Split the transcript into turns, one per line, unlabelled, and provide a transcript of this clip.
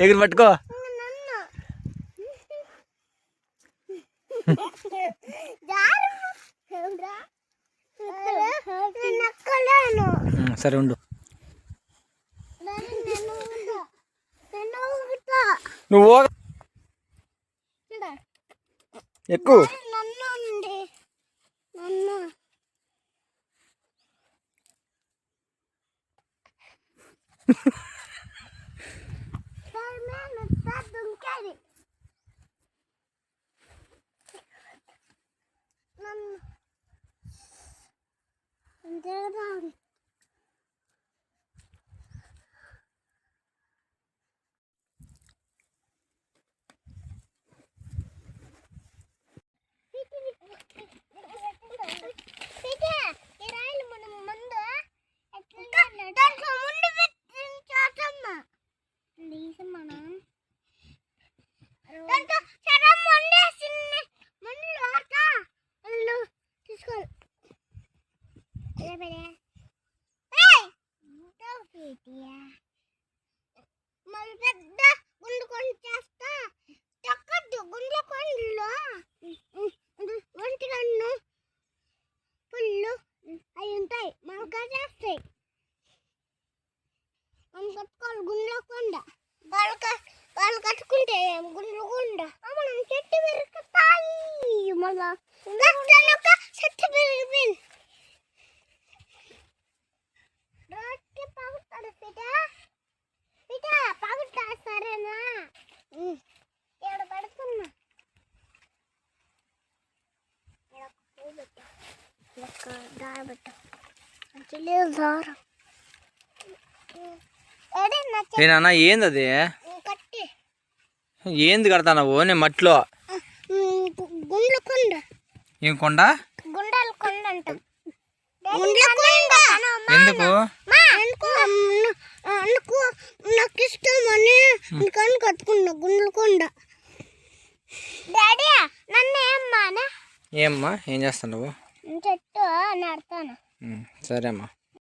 ఎగురు పట్టుకో. సరే ఉండు. నువ్వు ఎక్కువ
మళ్ళీ పెద్ద గుండు కొని చేస్తా చక్కద్దు గుండె కొండలో ఒంటి కన్ను పుల్లు అవి ఉంటాయి మనగా చేస్తాయి. మనం కట్టుకోవాలి గుండె కొండ వాళ్ళు కట్టుకుంటే గుండె కొండ మనం చెట్టు పెరుగుతాయి. మళ్ళా చెట్టు పెరిగిపోయింది రోడ్కి పగుతాడు పిట పగుతా సరేనా ఇక్కడ పడుతున్నా దారం పెట్టు దారం
నేనన్నా ఏంది అది?
కట్టి
ఏంది కడతావు? నేను మట్టిలో
గుండ్ల కొండ.
ఏం కొండ?
గుండాల కొండ అంట.
ఎందుకు?
నాకు ఇష్టమని కానీ కట్టుకున్నా గుండ్ల కొండ. డాడీ నన్ను ఏమ్మా
ఏమ్మా ఏం చేస్తావు?
చెట్టు నడతాను.
సరే అమ్మా.